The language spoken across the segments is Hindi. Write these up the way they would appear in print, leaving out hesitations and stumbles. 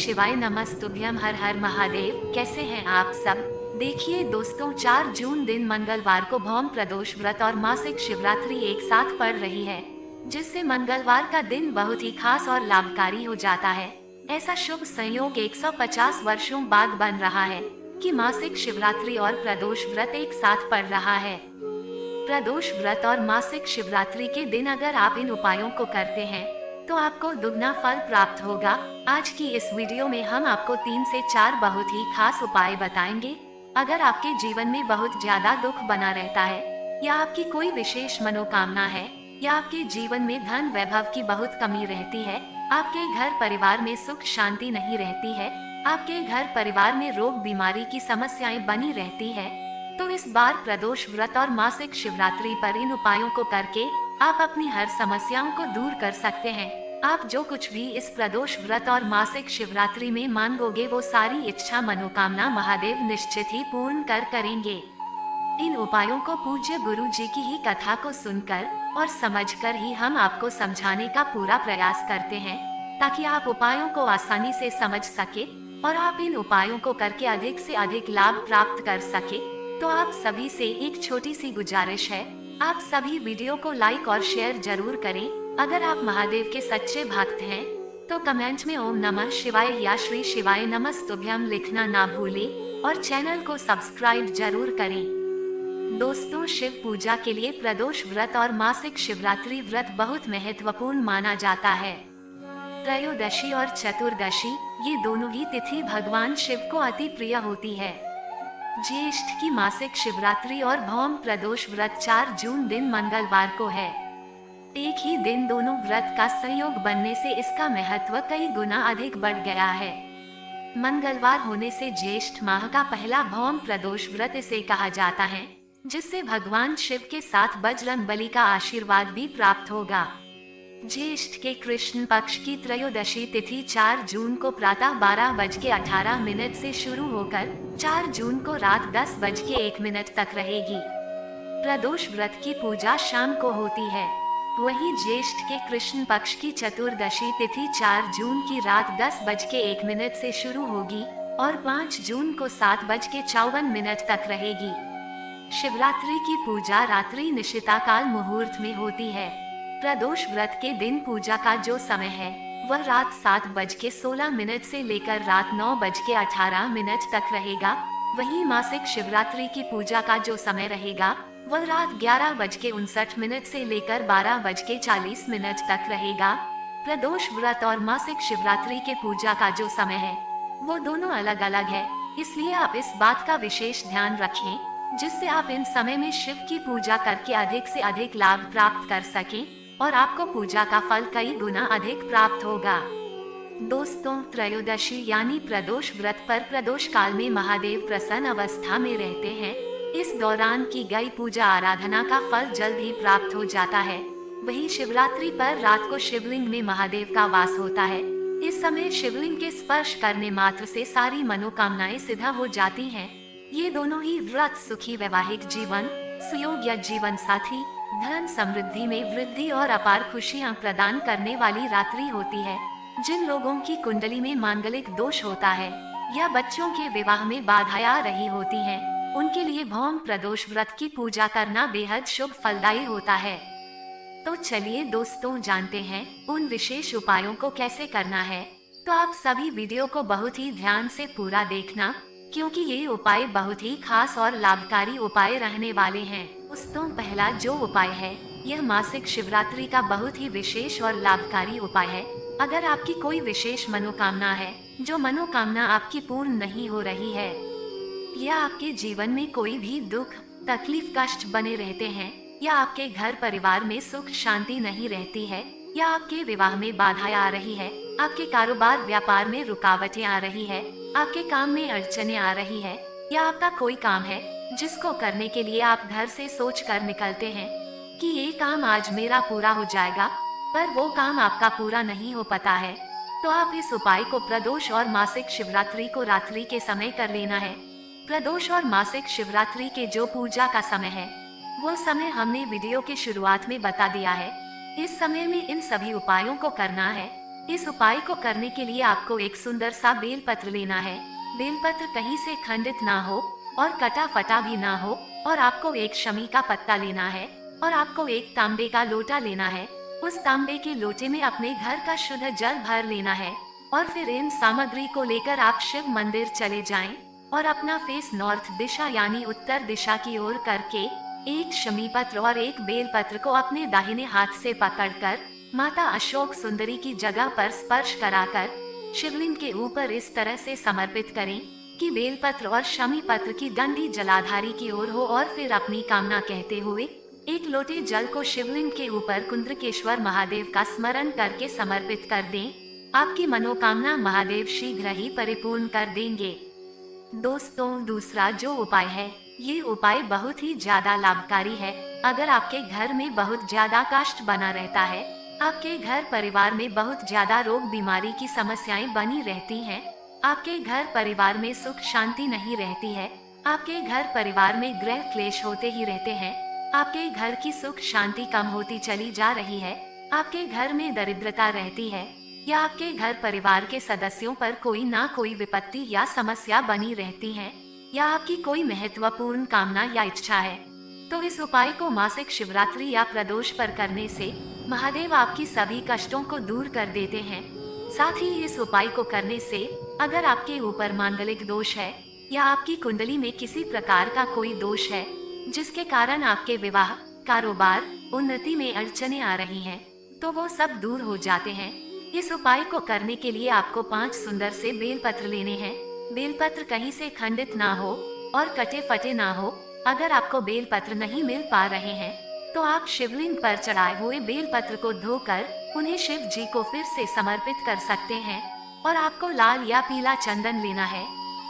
शिवाय नमस्तुभ्यम। हर हर महादेव। कैसे हैं आप सब? देखिए दोस्तों, 4 जून दिन मंगलवार को भौम प्रदोष व्रत और मासिक शिवरात्रि एक साथ पड़ रही है, जिससे मंगलवार का दिन बहुत ही खास और लाभकारी हो जाता है। ऐसा शुभ संयोग 150 वर्षों बाद बन रहा है कि मासिक शिवरात्रि और प्रदोष व्रत एक साथ पड़ रहा है। प्रदोष व्रत और मासिक शिवरात्रि के दिन अगर आप इन उपायों को करते हैं तो आपको दुगना फल प्राप्त होगा। आज की इस वीडियो में हम आपको 3 से 4 बहुत ही खास उपाय बताएंगे। अगर आपके जीवन में बहुत ज्यादा दुख बना रहता है, या आपकी कोई विशेष मनोकामना है, या आपके जीवन में धन वैभव की बहुत कमी रहती है, आपके घर परिवार में सुख शांति नहीं रहती है, आपके घर परिवार में रोग बीमारी की समस्याएं बनी रहती है, तो इस बार प्रदोष व्रत और मासिक शिवरात्रि पर इन उपायों को करके आप अपनी हर समस्याओं को दूर कर सकते हैं। आप जो कुछ भी इस प्रदोष व्रत और मासिक शिवरात्रि में मांगोगे वो सारी इच्छा मनोकामना महादेव निश्चित ही पूर्ण करेंगे। इन उपायों को पूज्य गुरु जी की ही कथा को सुनकर और समझकर ही हम आपको समझाने का पूरा प्रयास करते हैं, ताकि आप उपायों को आसानी से समझ सके और आप इन उपायों को करके अधिक से अधिक लाभ प्राप्त कर सके। तो आप सभी से एक छोटी सी गुजारिश है, आप सभी वीडियो को लाइक और शेयर जरूर करें। अगर आप महादेव के सच्चे भक्त हैं तो कमेंट में ओम नमः शिवाय या श्री शिवाय नमस्तुभ्यम लिखना ना भूलें और चैनल को सब्सक्राइब जरूर करें। दोस्तों, शिव पूजा के लिए प्रदोष व्रत और मासिक शिवरात्रि व्रत बहुत महत्वपूर्ण माना जाता है। त्रयोदशी और चतुर्दशी ये दोनों ही तिथि भगवान शिव को अति प्रिय होती है। ज्येष्ठ की मासिक शिवरात्रि और भौम प्रदोष व्रत 4 जून दिन मंगलवार को है। एक ही दिन दोनों व्रत का संयोग बनने से इसका महत्व कई गुना अधिक बढ़ गया है। मंगलवार होने से ज्येष्ठ माह का पहला भौम प्रदोष व्रत इसे कहा जाता है, जिससे भगवान शिव के साथ बजरंग बली का आशीर्वाद भी प्राप्त होगा। ज्येष्ठ के कृष्ण पक्ष की त्रयोदशी तिथि 4 जून को प्रातः 12:18 से शुरू होकर 4 जून को रात 10:01 तक रहेगी। प्रदोष व्रत की पूजा शाम को होती है। वहीं ज्येष्ठ के कृष्ण पक्ष की चतुर्दशी तिथि 4 जून की रात 10:01 से शुरू होगी और 5 जून को 7:54 तक रहेगी। शिवरात्रि की पूजा रात्रि निशिता काल मुहूर्त में होती है। प्रदोष व्रत के दिन पूजा का जो समय है वह रात 7:16 से लेकर रात 9:18 तक रहेगा। वहीं मासिक शिवरात्रि की पूजा का जो समय रहेगा वह रात 11:59 से लेकर 12:40 तक रहेगा। प्रदोष व्रत और मासिक शिवरात्रि के पूजा का जो समय है वो दोनों अलग अलग है, इसलिए आप इस बात का विशेष ध्यान रखें, जिससे आप इन समय में शिव की पूजा करके अधिक से अधिक लाभ प्राप्त कर सकें और आपको पूजा का फल कई गुना अधिक प्राप्त होगा। दोस्तों, त्रयोदशी यानी प्रदोष व्रत पर प्रदोष काल में महादेव प्रसन्न अवस्था में रहते हैं। इस दौरान की गई पूजा आराधना का फल जल्द ही प्राप्त हो जाता है। वहीं शिवरात्रि पर रात को शिवलिंग में महादेव का वास होता है। इस समय शिवलिंग के स्पर्श करने मात्र से सारी मनोकामनाएं सिद्ध हो जाती हैं। ये दोनों ही व्रत सुखी वैवाहिक जीवन, सुयोग्य जीवन साथी, धन समृद्धि में वृद्धि और अपार खुशियां प्रदान करने वाली रात्रि होती है। जिन लोगों की कुंडली में मांगलिक दोष होता है या बच्चों के विवाह में बाधाएं आ रही होती हैं, उनके लिए भौम प्रदोष व्रत की पूजा करना बेहद शुभ फलदायी होता है। तो चलिए दोस्तों, जानते हैं उन विशेष उपायों को कैसे करना है। तो आप सभी वीडियो को बहुत ही ध्यान से पूरा देखना, क्योंकि ये उपाय बहुत ही खास और लाभकारी उपाय रहने वाले हैं। दोस्तों, पहला जो उपाय है यह मासिक शिवरात्रि का बहुत ही विशेष और लाभकारी उपाय है। अगर आपकी कोई विशेष मनोकामना है, जो मनोकामना आपकी पूर्ण नहीं हो रही है, या आपके जीवन में कोई भी दुख तकलीफ कष्ट बने रहते हैं, या आपके घर परिवार में सुख शांति नहीं रहती है, या आपके विवाह में बाधाएं आ रही है, आपके कारोबार व्यापार में रुकावटें आ रही है, आपके काम में अड़चनें आ रही है, या आपका कोई काम है जिसको करने के लिए आप घर से सोच कर निकलते हैं कि ये काम आज मेरा पूरा हो जाएगा, पर वो काम आपका पूरा नहीं हो पाता है, तो आप इस उपाय को प्रदोष और मासिक शिवरात्रि को रात्रि के समय कर लेना है। प्रदोष और मासिक शिवरात्रि के जो पूजा का समय है वो समय हमने वीडियो के शुरुआत में बता दिया है। इस समय में इन सभी उपायों को करना है। इस उपाय को करने के लिए आपको एक सुंदर सा बेलपत्र लेना है। बेलपत्र कहीं से खंडित ना हो और कटा फटा भी ना हो, और आपको एक शमी का पत्ता लेना है, और आपको एक तांबे का लोटा लेना है। उस तांबे के लोटे में अपने घर का शुद्ध जल भर लेना है, और फिर इन सामग्री को लेकर आप शिव मंदिर चले जाएं, और अपना फेस नॉर्थ दिशा यानी उत्तर दिशा की ओर करके एक शमी पत्र और एक बेलपत्र को अपने दाहिने हाथ से पकड़कर माता अशोक सुंदरी की जगह पर स्पर्श कराकर शिवलिंग के ऊपर इस तरह से समर्पित करें कि बेलपत्र और शमी पत्र की डंडी जलाधारी की ओर हो, और फिर अपनी कामना कहते हुए एक लोटे जल को शिवलिंग के ऊपर कुंद्रकेश्वर महादेव का स्मरण करके समर्पित कर दें। आपकी मनोकामना महादेव शीघ्र ही परिपूर्ण कर देंगे। दोस्तों, दूसरा जो उपाय है, ये उपाय बहुत ही ज्यादा लाभकारी है। अगर आपके घर में बहुत ज्यादा कष्ट बना रहता है, आपके घर परिवार में बहुत ज्यादा रोग बीमारी की समस्याएं बनी रहती हैं, आपके घर परिवार में सुख शांति नहीं रहती है, आपके घर परिवार में गृह क्लेश होते ही रहते हैं, आपके घर की सुख शांति कम होती चली जा रही है, आपके घर में दरिद्रता रहती है, या आपके घर परिवार के सदस्यों पर कोई ना कोई विपत्ति या समस्या बनी रहती है, या आपकी कोई महत्वपूर्ण कामना या इच्छा है, तो इस उपाय को मासिक शिवरात्रि या प्रदोष पर करने से महादेव आपकी सभी कष्टों को दूर कर देते हैं। साथ ही इस उपाय को करने से अगर आपके ऊपर मांगलिक दोष है, या आपकी कुंडली में किसी प्रकार का कोई दोष है जिसके कारण आपके विवाह, कारोबार, उन्नति में अड़चने आ रही हैं, तो वो सब दूर हो जाते हैं। इस उपाय को करने के लिए आपको 5 सुंदर से बेलपत्र लेने हैं। बेलपत्र कहीं से खंडित ना हो और कटे फटे ना हो। अगर आपको बेलपत्र नहीं मिल पा रहे हैं, तो आप शिवलिंग पर चढ़ाए हुए बेलपत्र को धोकर उन्हें शिव जी को फिर से समर्पित कर सकते हैं। और आपको लाल या पीला चंदन लेना है।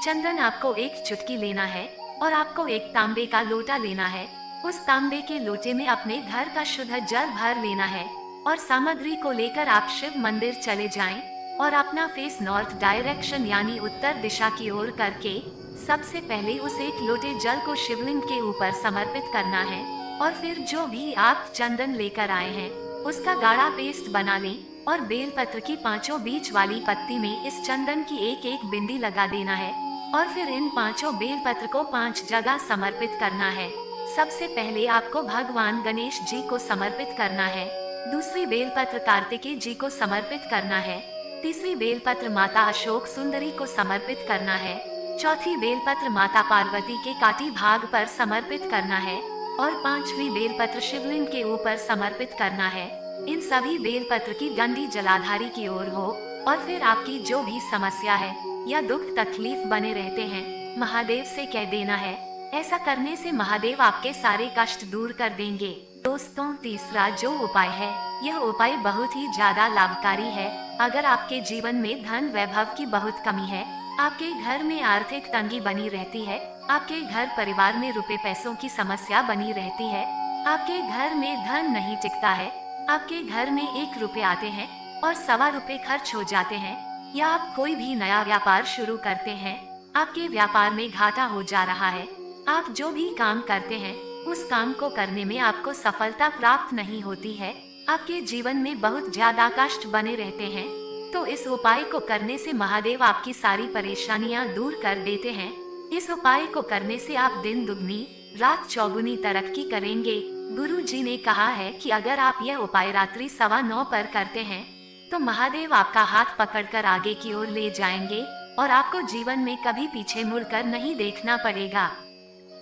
चंदन आपको एक चुटकी लेना है, और आपको एक तांबे का लोटा लेना है। उस तांबे के लोटे में अपने घर का शुद्ध जल भर लेना है, और सामग्री को लेकर आप शिव मंदिर चले जाएं, और अपना फेस नॉर्थ डायरेक्शन यानी उत्तर दिशा की ओर करके सबसे पहले उस एक लोटे जल को शिवलिंग के ऊपर समर्पित करना है। और फिर जो भी आप चंदन लेकर आए हैं उसका गाढ़ा पेस्ट बना लें, और बेलपत्र की 5 बीच वाली पत्ती में इस चंदन की एक एक बिंदी लगा देना है, और फिर इन 5 बेलपत्र को 5 जगह समर्पित करना है। सबसे पहले आपको भगवान गणेश जी को समर्पित करना है, दूसरी बेलपत्र कार्तिकेय जी को समर्पित करना है, तीसरी बेलपत्र माता अशोक सुंदरी को समर्पित करना है, चौथी बेलपत्र माता पार्वती के काटी भाग पर समर्पित करना है, और 5वीं बेलपत्र शिवलिंग के ऊपर समर्पित करना है। इन सभी बेलपत्र की डंडी जलाधारी की ओर हो, और फिर आपकी जो भी समस्या है या दुख तकलीफ बने रहते हैं, महादेव से कह देना है। ऐसा करने से महादेव आपके सारे कष्ट दूर कर देंगे। दोस्तों, तीसरा जो उपाय है, यह उपाय बहुत ही ज्यादा लाभकारी है। अगर आपके जीवन में धन वैभव की बहुत कमी है, आपके घर में आर्थिक तंगी बनी रहती है, आपके घर परिवार में रुपए पैसों की समस्या बनी रहती है, आपके घर में धन नहीं टिकता है, आपके घर में 1 रुपए आते हैं और 1.25 रुपए खर्च हो जाते हैं, या आप कोई भी नया व्यापार शुरू करते हैं, आपके व्यापार में घाटा हो जा रहा है, आप जो भी काम करते हैं उस काम को करने में आपको सफलता प्राप्त नहीं होती है, आपके जीवन में बहुत ज्यादा कष्ट बने रहते हैं, तो इस उपाय को करने से महादेव आपकी सारी परेशानियां दूर कर देते हैं। इस उपाय को करने से आप दिन दुगनी रात चौगुनी तरक्की करेंगे। गुरु जी ने कहा है कि अगर आप यह उपाय रात्रि 9:15 पर करते हैं, तो महादेव आपका हाथ पकड़कर आगे की ओर ले जाएंगे, और आपको जीवन में कभी पीछे मुड़कर नहीं देखना पड़ेगा।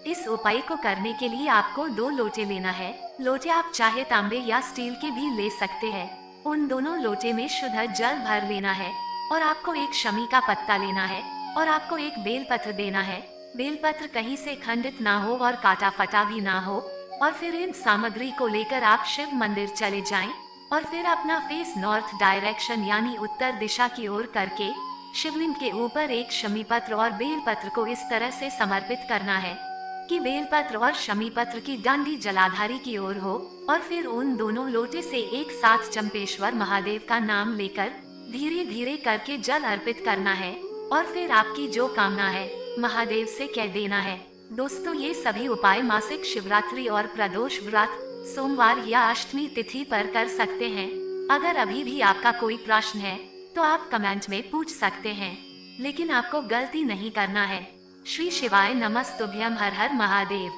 इस उपाय को करने के लिए आपको 2 लोटे लेना है। लोटे आप चाहे तांबे या स्टील के भी ले सकते हैं। उन दोनों लोटे में शुद्ध जल भर लेना है, और आपको एक शमी का पत्ता लेना है, और आपको एक बेलपत्र देना है। बेलपत्र कहीं से खंडित ना हो और काटा फटा भी ना हो। और फिर इन सामग्री को लेकर आप शिव मंदिर चले जाएं, और फिर अपना फेस नॉर्थ डायरेक्शन यानी उत्तर दिशा की ओर करके शिवलिंग के ऊपर एक शमी पत्र और बेलपत्र को इस तरह से समर्पित करना है कि बेलपत्र और शमी पत्र की डंडी जलाधारी की ओर हो, और फिर उन दोनों लोटे से एक साथ चंपेश्वर महादेव का नाम लेकर धीरे धीरे करके जल अर्पित करना है, और फिर आपकी जो कामना है महादेव से कह देना है। दोस्तों, ये सभी उपाय मासिक शिवरात्रि और प्रदोष व्रत, सोमवार या अष्टमी तिथि पर कर सकते हैं। अगर अभी भी आपका कोई प्रश्न है तो आप कमेंट में पूछ सकते हैं, लेकिन आपको गलती नहीं करना है। श्री शिवाय नमस्तुभ्यम, हर हर महादेव।